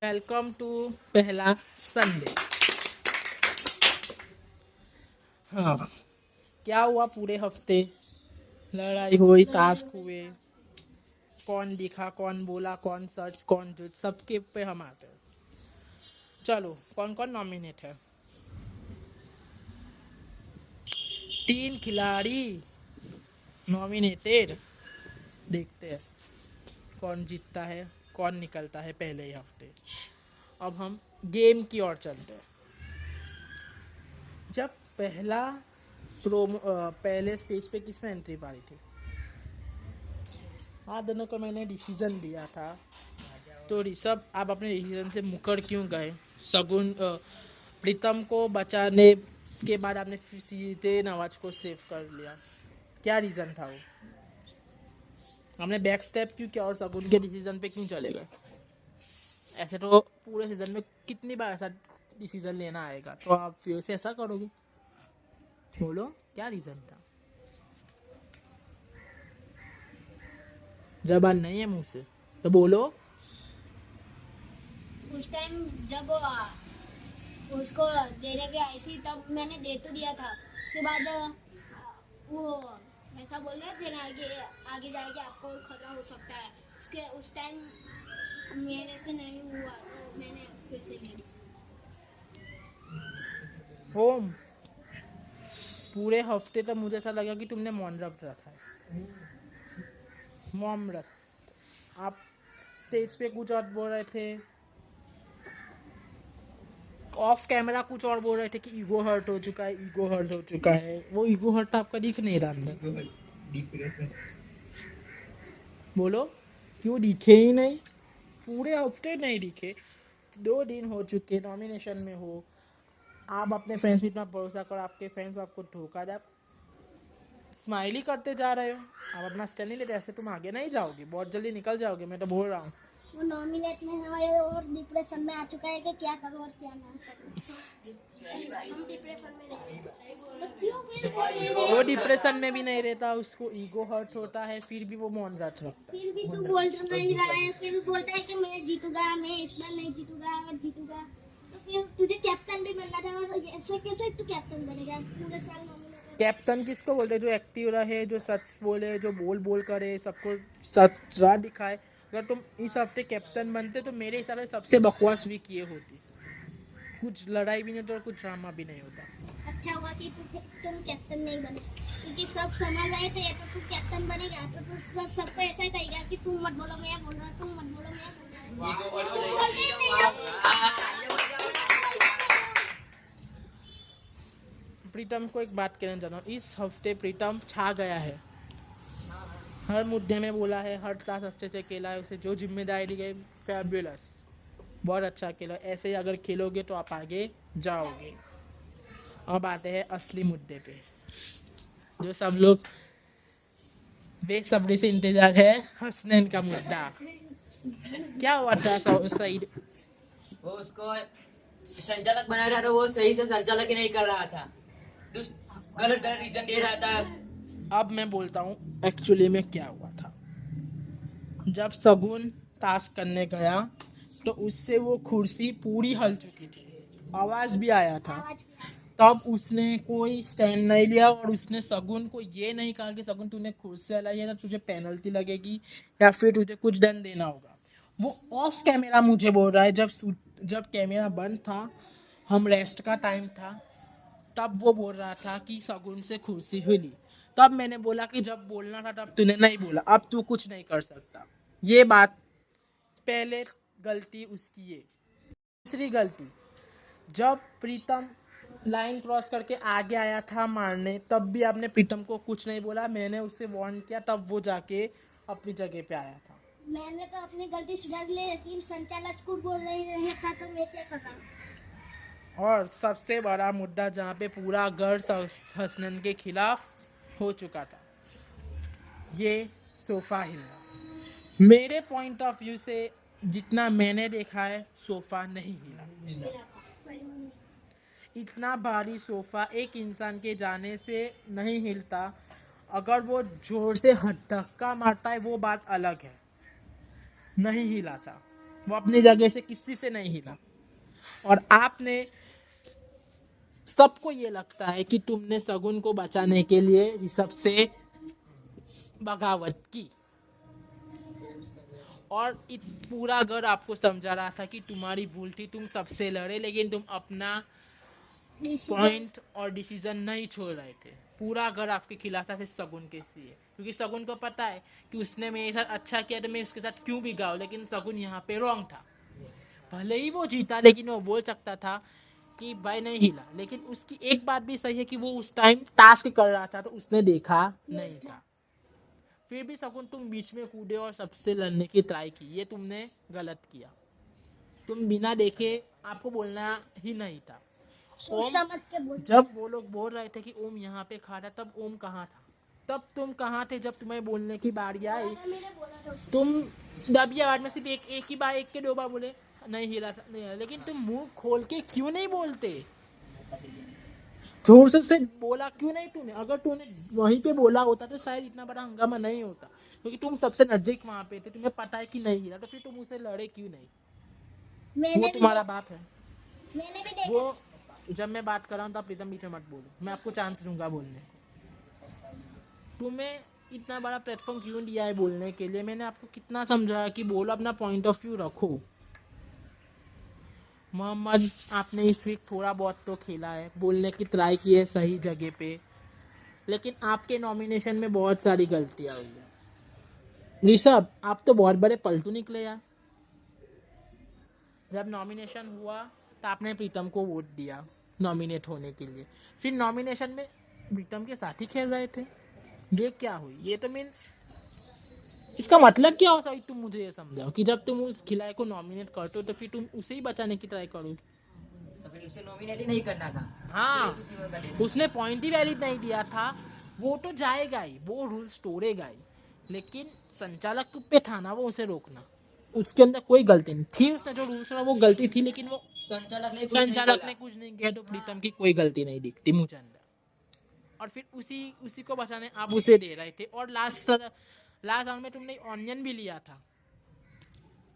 Welcome to पहला Sunday. हाँ, क्या हुआ पूरे हफ्ते? लड़ाई हुई, टास्क हुए, कौन दिखा, कौन बोला, कौन सच, कौन झूठ, सबके पे हम आते हैं। चलो, कौन कौन नॉमिनेट है? 3 खिलाड़ी नॉमिनेटेड। देखते हैं कौन जीतता है, कौन निकलता है पहले ही हफ्ते। अब हम गेम की ओर चलते हैं। जब पहले स्टेज पे किसने एंट्री पाई थी? आप दोनों को मैंने डिसीजन दिया था, तो ऋषभ आप अपने डिसीजन से मुकर क्यों गए? प्रीतम को बचाने के बाद आपने फिर सीधे नवाज को सेव कर लिया। क्या रीज़न था वो? हमने बैक स्टेप क्यों किया और सगुन के डिसीजन पे क्यों चले गए? ऐसे तो पूरे सीजन में कितनी बार ऐसा डिसीजन लेना आएगा, तो आप फिर से ऐसा करोगे? बोलो, क्या रीज़न था? जबान नहीं है मुंह से तो बोलो। उस टाइम जब उसको देने के आई थी तब मैंने दे तो दिया था। उसके बाद वो ऐसा बोल रहे थे ना कि आगे जाके आपको खतरा हो सकता है। उस टाइम मेरे से नहीं हुआ तो मैंने फिर से मेडिसिन। ओम, पूरे हफ्ते तक मुझे ऐसा लगा कि तुमने मौन व्रत रखा है। मौन व्रत। आप स्टेज पे कुछ और बोल रहे थे, ऑफ कैमरा कुछ और बोल रहे थे कि ईगो हर्ट हो चुका है, ईगो हर्ट हो चुका है। वो ईगो हर्ट आपका दिख नहीं रहा अंदर। बोलो, क्यों दिखे ही नहीं? पूरे हफ्ते नहीं दिखे, 2 दिन हो चुके नॉमिनेशन में हो। आप अपने फ्रेंड्स पे इतना भरोसा कर, आपके फ्रेंड्स आपको धोखा दे, आप स्माइली करते जा रहे हो। आप अपना स्टैंड नहीं लेते, ऐसे तुम आगे नहीं जाओगे, बहुत जल्दी निकल जाओगे, मैं तो बोल रहा हूँ। वो नॉमिनेट में है और डिप्रेशन में आ चुका है कि क्या करूं और क्या ना करूं। हम डिप्रेशन में नहीं तो क्यों फिर बोल रहे वो हैं? डिप्रेशन में भी नहीं रहता, उसको ईगो हर्ट होता है, फिर भी वो मौन व्रत रखता है। फिर भी तू बोल नहीं रहा है। फिर बोलता है कि मैं जीतूंगा, मैं इस बार नहीं जीतूंगा और जीतूंगा। तो फिर तुझे कैप्टन भी बनना था और ऐसे कैसे तू कैप्टन बनेगा पूरे साल नॉमिनेटेड। कैप्टन किसको बोलते हैं? जो एक्टिव रहे, जो सच बोले, जो बोल बोल करे, सबको सच राह दिखाए। अगर तुम इस हफ्ते कैप्टन बनते तो मेरे हिसाब से सबसे बकवास वीक ये होती। कुछ लड़ाई भी नहीं होता और कुछ ड्रामा भी नहीं होता। अच्छा हुआ कि तुम कैप्टन नहीं बने, क्योंकि सब समझ रहे थे तो तू कैप्टन बनेगा तो तू सबको ऐसा ही कहेगा कि तुम मत बोलो मैं बोल रहा, तुम मत बोलो मैं बोल रहा। तुम बोलते ही नहीं प्रीतम को एक बात कहना चाहता हूँ, इस हफ्ते प्रीतम छा गया है। हर मुद्दे में बोला है, हर क्लास अच्छे से खेला है, उसे जो जिम्मेदारी दी गई फैबुलस, बहुत अच्छा खेला। ऐसे ही अगर खेलोगे तो आप आगे जाओगे। अब आते हैं असली मुद्दे पे, जो सब लोग बेसब्री से इंतजार है, हसनैन का मुद्दा। क्या हुआ था सईद? वो उसको संचालक बना रहा था, वो सही से संचालक ही नहीं कर रहा था, गलत गलत रीजन दे रहा था। अब मैं बोलता हूँ एक्चुअली में क्या हुआ था। जब सगुन टास्क करने गया तो उससे वो कुर्सी पूरी हल चुकी थी, आवाज भी आया था। तब उसने कोई स्टैंड नहीं लिया और उसने सगुन को ये नहीं कहा कि सगुन तूने कुर्सी हलाई है तो तुझे पेनल्टी लगेगी या फिर तुझे कुछ दंड देना होगा। वो ऑफ कैमरा मुझे बोल रहा है, जब कैमरा बंद था, हम रेस्ट का टाइम था, तब वो बोल रहा था कि सगुन से कुर्सी हिली। तब मैंने बोला कि जब बोलना था तब तूने नहीं बोला, अब तू कुछ नहीं कर सकता। ये बात पहले गलती उसकी है। दूसरी गलती, जब प्रीतम लाइन क्रॉस करके आगे आया था मारने, तब भी आपने प्रीतम को कुछ नहीं बोला, मैंने उसे वार्न किया, तब वो जाके अपनी जगह पे आया था। मैंने तो अपनी गलती सुधार ली, लेकिन संचालक को बोल रही था तो मैं क्या कर रहा हूँ। और सबसे बड़ा मुद्दा जहाँ पे पूरा घर हसनैन के खिलाफ हो चुका था, ये सोफा हिलना। मेरे पॉइंट ऑफ व्यू से जितना मैंने देखा है, सोफा नहीं हिला। इतना भारी सोफा एक इंसान के जाने से नहीं हिलता। अगर वो जोर से धक्का मारता है वो बात अलग है, नहीं हिला था। वो अपनी जगह से किसी से नहीं हिला। और आपने, सबको ये लगता है कि तुमने शगुन को बचाने के लिए ऋषभ से बगावत की, और पूरा घर आपको समझा रहा था कि तुम्हारी भूल थी, तुम सबसे लड़े, लेकिन तुम अपना पॉइंट और डिसीजन नहीं छोड़ रहे थे। पूरा घर आपके खिलाफ था सिर्फ शगुन के लिए, क्योंकि शगुन को पता है कि उसने मेरे साथ अच्छा किया तो मैं उसके साथ क्यों भी गाऊं, लेकिन शगुन यहाँ पे रॉन्ग था। भले ही वो जीता, लेकिन वो बोल सकता था कि भाई नहीं हिला। लेकिन उसकी एक बात भी सही है कि वो उस टाइम टास्क कर रहा था तो उसने देखा नहीं था। फिर भी शगुन तुम बीच में कूदे और सबसे लड़ने की ट्राई की, ये तुमने गलत किया। तुम बिना देखे, आपको बोलना ही नहीं था। सोच समझ के बोल। जब वो लोग बोल रहे थे कि ओम यहाँ पे खड़ा, तब ओम कहाँ था? तब तुम कहाँ थे जब तुम्हें बोलने की बारी आई? मैंने बोला था उससे। तुम दबी आवाज में सिर्फ एक ही बार, एक के दो बार बोले नहीं हिला था, नहीं हिला। लेकिन तुम मुंह खोल के क्यों नहीं बोलते? जोर से बोला क्यों नहीं तूने? अगर तूने वहीं पे बोला होता तो शायद इतना बड़ा हंगामा नहीं होता, क्योंकि तुम सबसे नजदीक वहां पे थे, तुम्हें पता है कि नहीं हिला, तो फिर तुम उसे लड़े क्यों नहीं? मैंने वो तुम्हारा बाप है। मैंने भी देखा। वो, जब मैं बात कर रहा हूँ तब प्रीतम बीच में मत बोलो, मैं आपको चांस दूंगा बोलने को। तुम्हें इतना बड़ा प्लेटफॉर्म क्यों दिया है बोलने के लिए? मैंने आपको कितना समझाया कि बोलो, अपना पॉइंट ऑफ व्यू रखो। मोहम्मद, आपने इस वीक थोड़ा बहुत तो खेला है, बोलने की ट्राई की है सही जगह पे, लेकिन आपके नॉमिनेशन में बहुत सारी गलतियां हुई है। ऋषभ, आप तो बहुत बड़े पलटू निकले यार। जब नॉमिनेशन हुआ तो आपने प्रीतम को वोट दिया नॉमिनेट होने के लिए, फिर नॉमिनेशन में प्रीतम के साथ ही खेल रहे थे। ये क्या हुई? ये तो मीन्स, इसका मतलब क्या हो सकता? तुम मुझे ये समझाओ कि जब तुम उस खिलाड़ी को नॉमिनेट करते हो तो फिर तुम उसे ही बचाने की ट्राई करो। तो फिर उसे नॉमिनेट ही नहीं करना था। हाँ, किसी और का देना। उसने पॉइंट ही वैलिड नहीं दिया था। वो तो जाएगा ही, वो रूल्स तोड़ेगा ही, लेकिन संचालक पे था ना वो उसे रोकना। उसके अंदर कोई गलती नहीं थी, उसने जो रूल्स वो गलती थी, लेकिन वो संचालक ने कुछ नहीं किया, तो प्रीतम की कोई गलती नहीं दिखती मुझे अंदर। और फिर उसी उसी को बचाने आप उसे दे रहे थे। और लास्ट राउंड में तुमने ऑनियन भी लिया था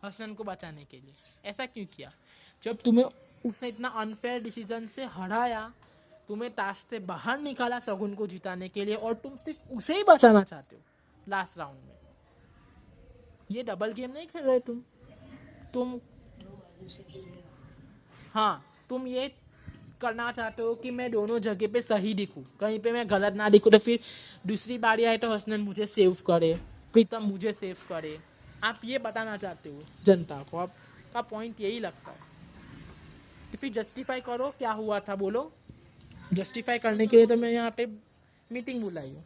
हसन को बचाने के लिए। ऐसा क्यों किया? जब तुम्हें उसने इतना अनफेयर डिसीजन से हराया, तुम्हें टास्क से बाहर निकाला शगुन को जिताने के लिए, और तुम सिर्फ उसे ही बचाना चाहते हो लास्ट राउंड में। ये डबल गेम नहीं खेल रहे तुम हाँ, तुम ये करना चाहते हो कि मैं दोनों जगह पे सही दिखूं, कहीं पे मैं गलत ना दिखूं, तो फिर दूसरी बारी आए तो हसनैन मुझे सेव करे, प्रीतम मुझे सेव करे। आप ये बताना चाहते हो जनता को, आपका पॉइंट यही लगता है। तो फिर जस्टिफाई करो क्या हुआ था, बोलो। जस्टिफाई करने के लिए तो मैं यहाँ पे मीटिंग बुलाई हूँ।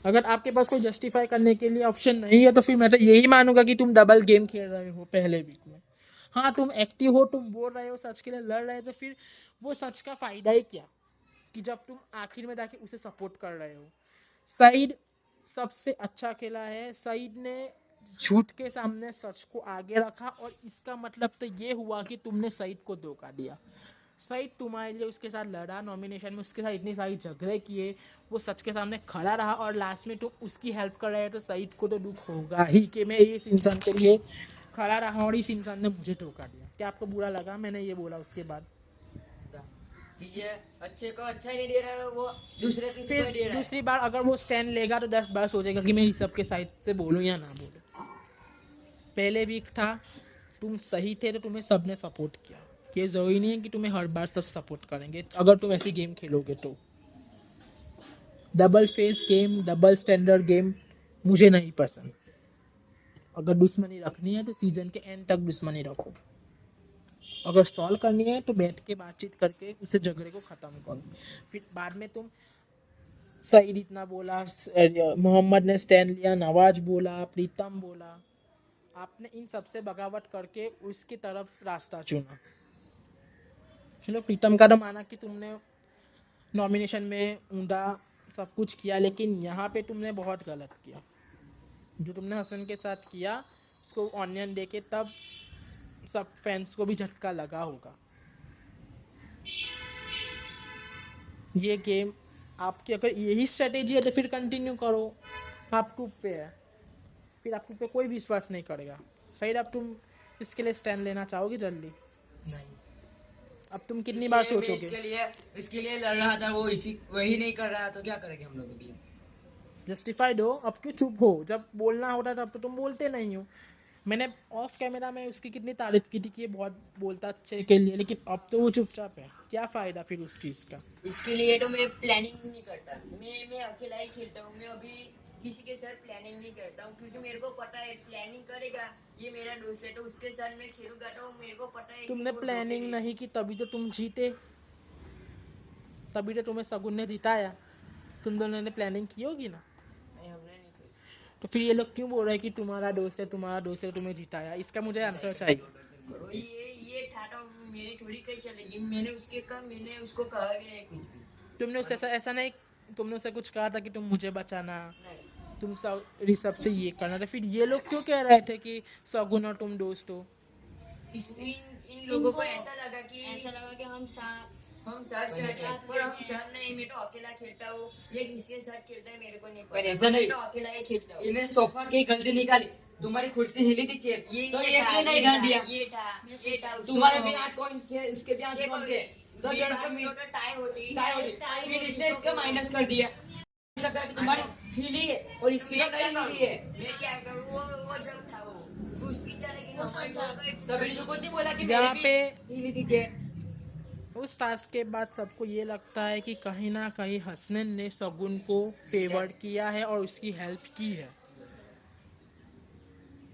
अगर आपके पास कोई जस्टिफाई करने के लिए ऑप्शन नहीं है तो फिर मैं तो यही मानूंगा कि तुम डबल गेम खेल रहे हो पहले वीक में। हाँ, तुम एक्टिव हो, तुम बोल रहे हो, सच के लिए लड़ रहे हो, तो फिर वो सच का फायदा ही क्या कि जब तुम आखिर में जाके उसे सपोर्ट कर रहे हो। सईद सबसे अच्छा खेला है। सईद ने झूठ के सामने सच को आगे रखा, और इसका मतलब तो ये हुआ कि तुमने सईद को धोखा दिया। सईद तुम्हारे लिए उसके साथ लड़ा नॉमिनेशन में, उसके साथ इतनी सारी झगड़े किए, वो सच के सामने खड़ा रहा, और लास्ट में तुम उसकी हेल्प कर रहे हो, तो सईद को तो दुख होगा ही कि मैं इस इंसान के लिए खड़ा रहा और इस इंसान ने मुझे धोखा दिया। क्या आपको बुरा लगा मैंने ये बोला उसके बाद? कि ये अच्छे को अच्छा ही नहीं दे रहा है, वो दूसरे किसी को फिर दे रहा है। दूसरी बार अगर वो स्टैंड लेगा तो 10 बार सोचेगा कि मैं इस सब के साइड से बोलूँ या ना बोलूँ। पहले वीक था, तुम सही थे तो तुम्हें सबने सपोर्ट किया। ये जरूरी नहीं है कि तुम्हें हर बार सब सपोर्ट करेंगे अगर तुम ऐसी गेम खेलोगे तो। Double face game, double standard game मुझे नहीं पसंद। अगर दुश्मनी रखनी है तो सीजन के एंड तक दुश्मनी रखो। अगर सॉल्व करनी है तो बैठ के बातचीत करके उसे झगड़े को ख़त्म करो। फिर बाद में तुम सईद इतना बोला, मोहम्मद ने स्टैंड लिया, नवाज बोला, प्रीतम बोला, आपने इन सबसे बगावत करके उसकी तरफ रास्ता चुना। चलो, प्रीतम का तो माना कि तुमने नॉमिनेशन में ऊंधा सब कुछ किया, लेकिन यहाँ पे तुमने बहुत गलत किया। जो तुमने हसन के साथ किया उसको ऑनियन देके, तब सब फैंस को भी झटका लगा होगा। ये गेम आपकी अगर यही स्ट्रेटेजी है तो फिर कंटिन्यू करो, आप टूप पे है। फिर आप तुम पे कोई विश्वास नहीं करेगा। साइड अब तुम इसके लिए स्टैंड लेना चाहोगे जल्दी? नहीं, अब तुम कितनी बार इसलिए मैं सोचोगे? इसके लिए लड़ रहा था, वो इसी वही नहीं कर रहा, तो क्या करेंगे हम लोग अभी? जस्टिफाइड हो, अब क्यों चुप हो? जब बोलना होता तब तो तुम बोलते नहीं हो। मैंने ऑफ कैमरा में उसकी कितनी तारीफ की थी कि ये बहुत बोलता अच्छे के लिए, लेकिन अब तो वो चुपचाप है। क्या फायदा फिर उस चीज़ का? इसके लिए तो मैं प्लानिंग नहीं करता, मैं अकेला ही खेलता हूँ। मैं अभी किसी के साथ प्लानिंग नहीं करता हूँ, क्योंकि मेरे को पता है प्लानिंग करेगा ये मेरा दोस्त है, तो उसके साथ मैं खेलूंगा, तो मेरे को पता है कि तुमने वो प्लानिंग धोखेगा। नहीं की तभी तो तुम जीते, तभी तो तुम्हें शगुन ने जिताया। तुम दोनों ने प्लानिंग की होगी ना, नहीं, हमने नहीं की। तो फिर ये लोग क्यों बोल रहे हैं कि तुम्हारा दोस्त है, तुम्हारा दोस्त है, तुम्हें जिताया? इसका मुझे आंसर चाहिए। करो, ये था तो मेरी थोड़ी कहीं चलेगी। मैंने उसके कहा, मैंने उसको कहा भी नहीं कुछ भी। तुमने उससे ऐसा नहीं, तुमने उससे कुछ कहा था कि तुम मुझे बचाना, नहीं, तुम सब ऋषभ से ये करना था? फिर ये लोग क्यों कह रहे थे कि शगुन और तुम दोस्त हो? इन लोगों को ऐसा लगा कि हम साथ हम साथ साथ पर हम खेलते हैं। साथ नहीं। मैं तो अकेला खेलता हूँ, ये किसके साथ खेलता है मेरे को नहीं पर पता। ऐसा नहीं। मैं तो अकेला ही खेलता हूँ। इन्हें सोफा की गलती निकाली, तुम्हारी कुर्सी हिली थी चेयर, तो ये था, क्यों नहीं ये ध्यान था, दिया? ये था उसको तुम्हारे तो- भी आठ कौन से, इसके भी आठ कौन थे? तो मेरे जड़ पास पे तो टाई होती टाई हो गई। फिर इसने इसका माइनस कर दिया, ऐसा करके तुम्हारी हिली है और इसकी तो नहीं हिली है। मैं क्या करूँ? वो जब था वो उसकी चलेगी, वो सोच रहा- तभी तो कुछ नहीं बोला कि यहाँ मेरी पे भी हिली थी चेयर। उस टास्क के बाद सबको ये लगता है कि कहीं ना कहीं हसनैन ने शगुन को फेवर किया है और उसकी हेल्प की है,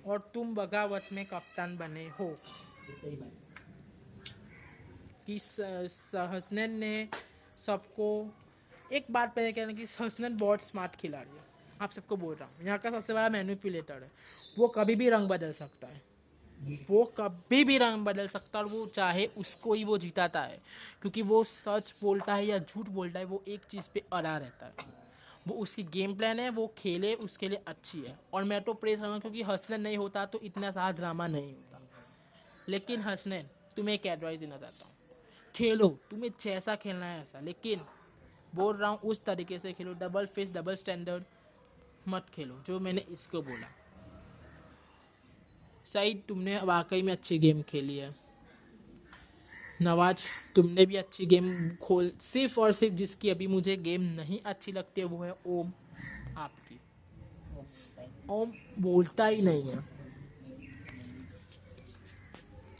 और तुम बगावत में कप्तान बने हो। सही बात। कि हसनैन ने सबको एक बात पहले कहना कि हसनैन बहुत स्मार्ट खिलाड़ी है। आप सबको बोल रहा हूँ, यहाँ का सबसे बड़ा मैनिपुलेटर है। वो कभी भी रंग बदल सकता है, वो कभी भी रंग बदल सकता है, और वो चाहे उसको ही वो जिताता है, क्योंकि वो सच बोलता है या झूठ बोलता है, वो एक चीज़ पे अड़ा रहता है। वो उसकी गेम प्लान है, वो खेले उसके लिए अच्छी है। और मैं तो प्रेस करूँगा, क्योंकि हसनैन नहीं होता तो इतना सारा ड्रामा नहीं होता। लेकिन हसनैन, तुम्हें एक एडवाइस देना चाहता हूँ, खेलो, तुम्हें जैसा खेलना है ऐसा, लेकिन बोल रहा हूँ उस तरीके से खेलो। डबल फेस डबल स्टैंडर्ड मत खेलो, जो मैंने इसको बोला। सही, तुमने वाकई में अच्छी गेम खेली है। नवाज, तुमने भी अच्छी गेम खोल। सिर्फ और सिर्फ जिसकी अभी मुझे गेम नहीं अच्छी लगती है वो है ओम। आपकी ओम बोलता ही नहीं है।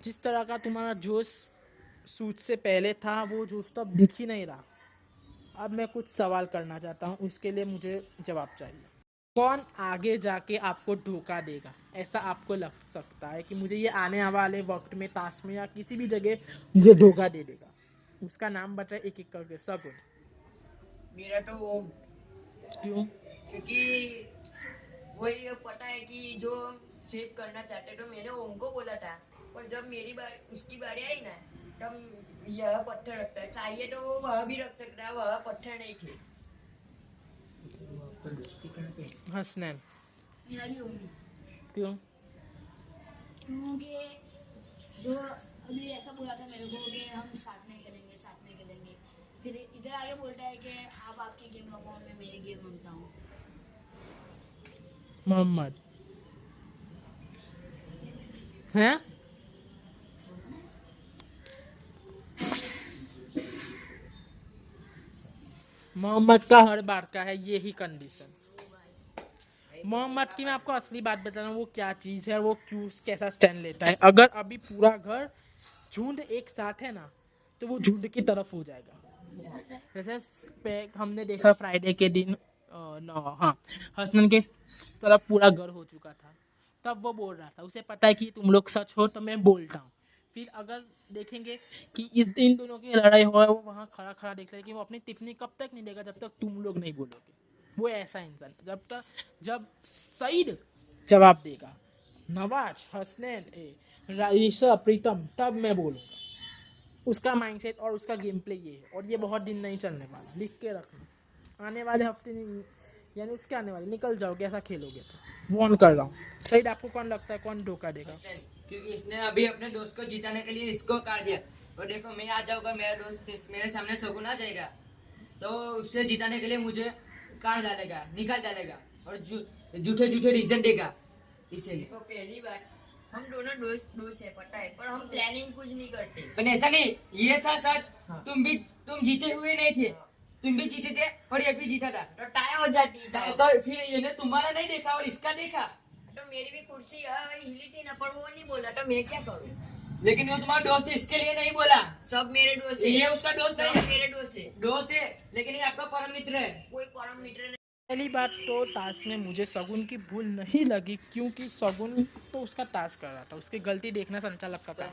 जिस तरह का तुम्हारा जोश सूट से पहले था, वो जोश तो अब दिख ही नहीं रहा। अब मैं कुछ सवाल करना चाहता हूँ, उसके लिए मुझे जवाब चाहिए। कौन आगे जाके आपको धोखा देगा? ऐसा आपको लग सकता है कि मुझे ये आने वाले वक्त में ताश में या किसी भी जगह मुझे धोखा दे देगा। उसका नाम बताए एक एक करके सब। मेरा तो वो, क्यों? क्योंकि वही पता है कि जो सेव करना चाहते, तो मैंने ओम को बोला था, पर जब मेरी बार उसकी बारी आई ना, तब यह पत्थर रखता है। चाहिए तो वो वह भी रख सकता है, वह पत्थर नहीं थे। हसनैन, मेरा भी होगी, क्यों? क्योंकि जो अभी ऐसा बोला था मेरे को कि हम साथ में खेलेंगे, साथ में खेलेंगे, फिर इधर आगे बोलता है कि आप आपकी गेम रखो, मैं मेरी गेम रखता हूँ। मोहम्मद हैं? मोहम्मद का हर बार का है यही कंडीशन। मोहम्मद की मैं आपको असली बात बता रहा हूँ, वो क्या चीज़ है, वो क्यों कैसा स्टैंड लेता है। अगर अभी पूरा घर झुंड एक साथ है ना, तो वो झुंड की तरफ हो जाएगा। जैसे हमने देखा फ्राइडे के दिन हाँ, हसनैन के तरफ पूरा घर हो चुका था, तब वो बोल रहा था, उसे पता है कि तुम लोग सच हो तो मैं बोलता हूँ। फिर अगर देखेंगे कि इन दोनों की लड़ाई हो रहा है, वो वहाँ खड़ा खड़ा देख लेगा कि वो अपनी टिप्पणी कब तक नहीं देगा, जब तक तुम लोग नहीं बोलोगे। वो ऐसा इंसान, जब सईद जवाब देगा, नवाज, हसनैन, ऋषभ, प्रीतम, तब मैं बोलूँगा। उसका माइंडसेट और उसका गेम प्ले ये है, और ये बहुत दिन नहीं चलने वाला। लिख के रखना, आने वाले हफ्ते नहीं, यानी उसके आने वाले निकल जाओगे ऐसा खेलोगे तो। वार्न कर रहा हूँ। सईद, आपको कौन लगता है कौन धोखा देगा? क्योंकि इसने अभी अपने दोस्त को जिताने के लिए इसको काट दिया। और देखो, मैं आ जाऊंगा, मेरा दोस्त मेरे सामने शगुन आ जाएगा, तो उससे जिताने के लिए मुझे काट डालेगा, निकाल डालेगा, और झूठे झूठे रीजन देगा इसीलिए। तो पहली बात, हम दोनों दोस्त दोस्त है पता है, पर हम प्लानिंग कुछ नहीं करते। पर ऐसा नहीं, ये था सच। हाँ। तुम जीते हुए नहीं थे, तुम भी जीते थे और ये भी जीता था। तो टाई हो जाती तो फिर ये तुम्हारा नहीं देखा और इसका देखा। तो मेरी भी कुर्सी हिली थी ना, पर वो नहीं बोला तो मैं क्या करूँ। लेकिन वो तुम्हारा दोस्त है, इसके लिए नहीं बोला। सब मेरे दोस्त है, ये उसका दोस्त सब है, मेरे दोस्त है, दोस्त है, लेकिन ये आपका परम मित्र है। कोई परम मित्र नहीं। पहली बात तो ताश में मुझे शगुन की भूल नहीं लगी, क्योंकि शगुन तो उसका ताश कर रहा था, उसकी गलती देखना संचालक का काम।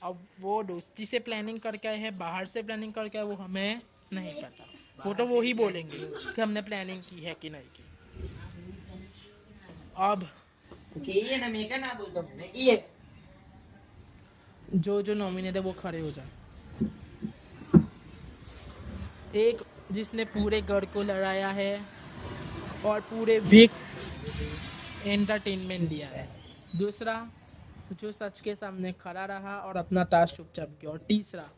अब वो दोस्ती से प्लानिंग करके आए हैं, बाहर से प्लानिंग करके आए, वो हमें नहीं पता। वो तो वो ही बोलेंगे कि हमने प्लानिंग की है कि नहीं की। अब ये ना मैं क्या ना बोलता हूँ कि ये जो जो नॉमिनेट है वो खड़े हो जाए। एक जिसने पूरे गढ़ को लड़ाया है और पूरे वीक एंटरटेनमेंट दिया है। दूसरा जो सच के सामने खड़ा रहा और अपना ताश चुपचाप किया। और तीसरा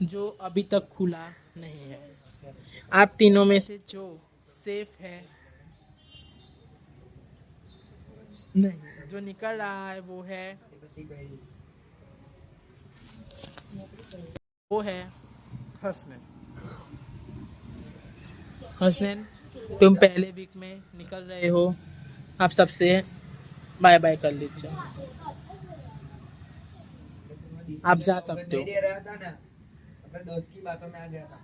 जो अभी तक खुला नहीं है। आप तीनों में से जो सेफ है, नहीं, जो निकल रहा है वो है हसनैन। हसनैन, तुम पहले वीक में निकल रहे हो, आप सबसे बाय बाय कर लीजिए, आप जा सकते हो। रहा था ना, अपने दोस्त की बातों में आ गया था।